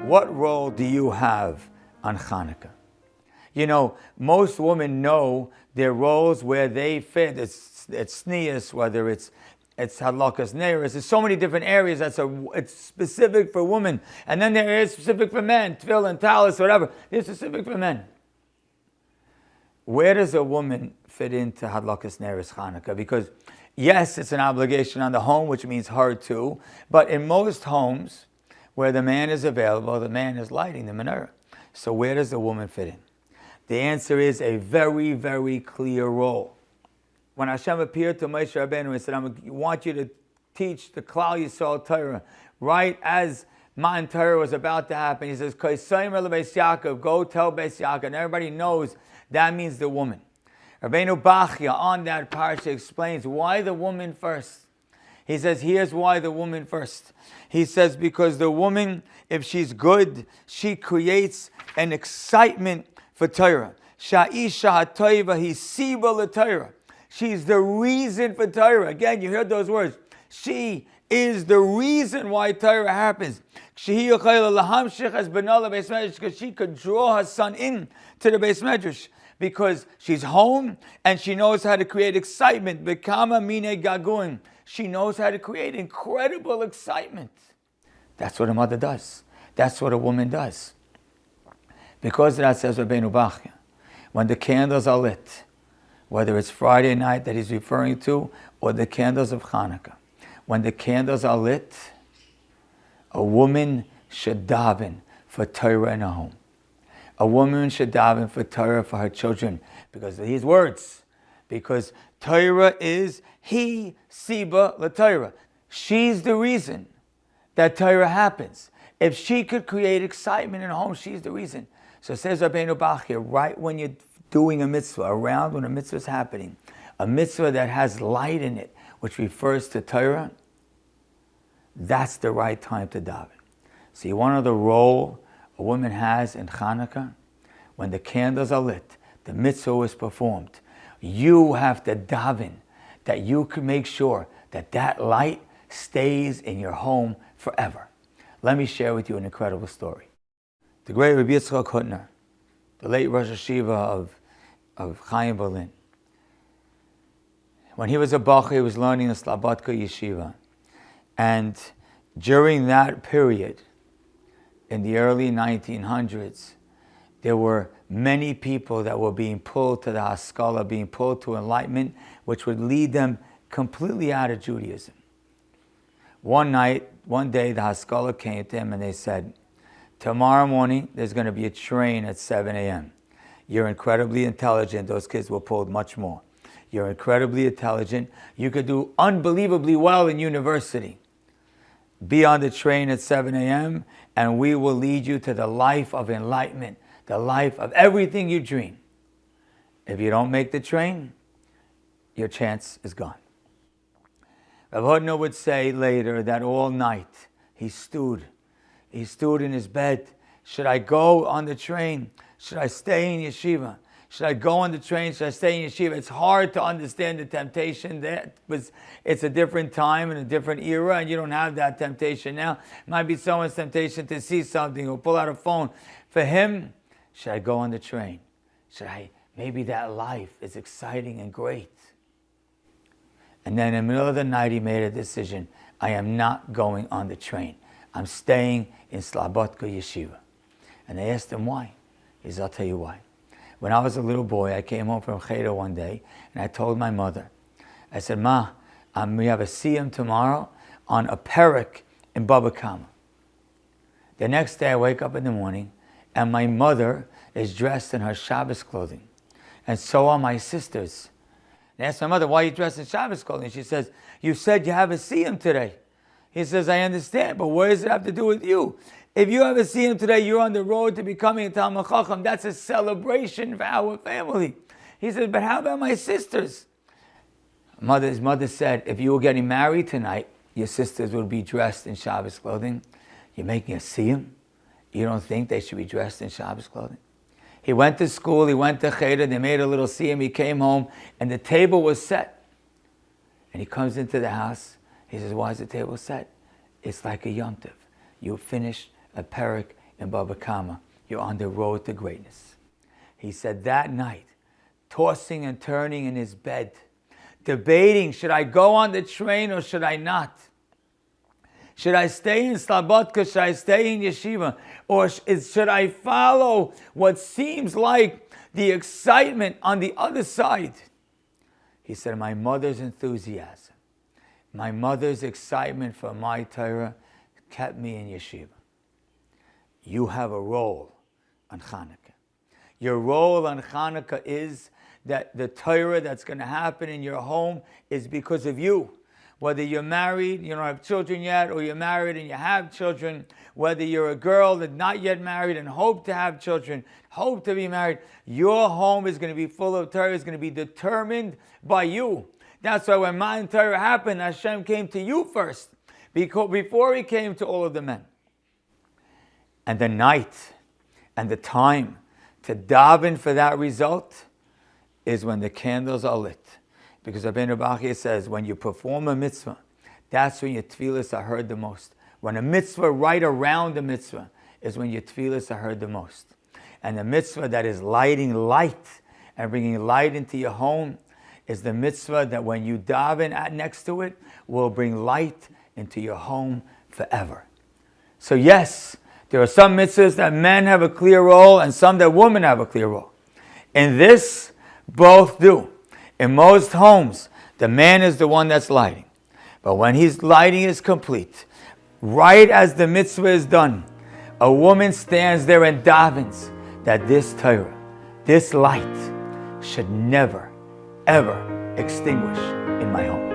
What role do you have on Chanukah? You know, most women know their roles where they fit. It's sneas, whether it's halachas neris. There's so many different areas it's specific for women. And then there is specific for men, tefillin, talis, whatever. It's specific for men. Where does a woman fit into halachas neris Chanukah? Because yes, it's an obligation on the home, which means her too. But in most homes where the man is available, the man is lighting the menorah. So where does the woman fit in? The answer is a very, very clear role. When Hashem appeared to Moshe Rabbeinu and said, I want you to teach the Klal Yisrael Torah, right as Matan Torah was about to happen, he says, go tell Beis Yaakov, and everybody knows that means the woman. Rabbeinu Bachya on that parsha explains why the woman first. He says, here's why the woman first. He says, because the woman, if she's good, she creates an excitement for Torah. Sha'isha ha'toiva hisiba l'Torah. She's the reason for Torah. Again, you heard those words. She is the reason why Torah happens. Because she could draw her son in to the Beis Medrash. Because she's home and she knows how to create excitement. Bekama mine gagun. She knows how to create incredible excitement. That's what a mother does. That's what a woman does. Because of that, says Rabbeinu Bachya, when the candles are lit, whether it's Friday night that he's referring to, or the candles of Chanukah, when the candles are lit, a woman should daven for Torah in her home. A woman should daven for Torah for her children, because of these words. Because Torah is he siba l'Torah. She's the reason that Torah happens. If she could create excitement in her home, she's the reason. So says Rabbeinu Bachya, right when you're doing a mitzvah, around when a mitzvah is happening, a mitzvah that has light in it, which refers to Torah, that's the right time to daven. See, one of the role a woman has in Chanukah, when the candles are lit, the mitzvah is performed, you have to daven that you can make sure that that light stays in your home forever. Let me share with you an incredible story. The great Rabbi Yitzchak Hutner, the late Rosh Hashiva of Chaim Berlin, when he was a Bach, he was learning in Slobodka Yeshiva. And during that period, in the early 1900s, there were many people that were being pulled to the Haskalah, being pulled to enlightenment, which would lead them completely out of Judaism. One day, the Haskalah came to him and they said, tomorrow morning, there's going to be a train at 7 a.m. You're incredibly intelligent. Those kids were pulled much more. You're incredibly intelligent. You could do unbelievably well in university. Be on the train at 7 a.m. and we will lead you to the life of enlightenment, the life of everything you dream. If you don't make the train, your chance is gone. Rav Hutner would say later that all night he stood in his bed. Should I go on the train? Should I stay in yeshiva? Should I go on the train? Should I stay in yeshiva? It's hard to understand the temptation. It's a different time and a different era, and you don't have that temptation now. It might be someone's temptation to see something or pull out a phone. For him, should I go on the train? Maybe that life is exciting and great. And then in the middle of the night, he made a decision. I am not going on the train. I'm staying in Slobodka Yeshiva. And they asked him why. He said, I'll tell you why. When I was a little boy, I came home from Cheder one day, and I told my mother, I said, Ma, we have a siyum tomorrow on a perek in Baba Kama. The next day, I wake up in the morning, and my mother is dressed in her Shabbos clothing. And so are my sisters. And I asked my mother, why are you dressed in Shabbos clothing? She says, you said you have a siyum today. He says, I understand, but what does it have to do with you? If you ever see him today, you're on the road to becoming a Talmid Chacham. That's a celebration for our family. He said, but how about my sisters? His mother said, if you were getting married tonight, your sisters would be dressed in Shabbos clothing. You're making a siyum. You don't think they should be dressed in Shabbos clothing? He went to school, he went to Cheder, they made a little siyum, he came home, and the table was set. And he comes into the house, he says, why is the table set? It's like a Yom Tov. You finish a perek in Baba Kama, you're on the road to greatness. He said that night, tossing and turning in his bed, debating, should I go on the train or should I not? Should I stay in Slobodka? Should I stay in yeshiva? Or should I follow what seems like the excitement on the other side? He said, my mother's enthusiasm, my mother's excitement for my Torah kept me in yeshiva. You have a role on Chanukah. Your role on Chanukah is that the Torah that's going to happen in your home is because of you. Whether you're married, you don't have children yet, or you're married and you have children, whether you're a girl that's not yet married and hope to have children, hope to be married, your home is going to be full of Torah, is going to be determined by you. That's why when Matan Torah happened, Hashem came to you first, before he came to all of the men. And the night and the time to daven for that result is when the candles are lit. Because Rabbeinu Bachya says, when you perform a mitzvah, that's when your tefillahs are heard the most. When a mitzvah right around the mitzvah is when your tefillahs are heard the most. And the mitzvah that is lighting light and bringing light into your home is the mitzvah that when you daven next to it will bring light into your home forever. So yes, there are some mitzvahs that men have a clear role and some that women have a clear role. In this, both do. In most homes, the man is the one that's lighting. But when his lighting is complete, right as the mitzvah is done, a woman stands there and davens that this Torah, this light, should never, ever extinguish in my home.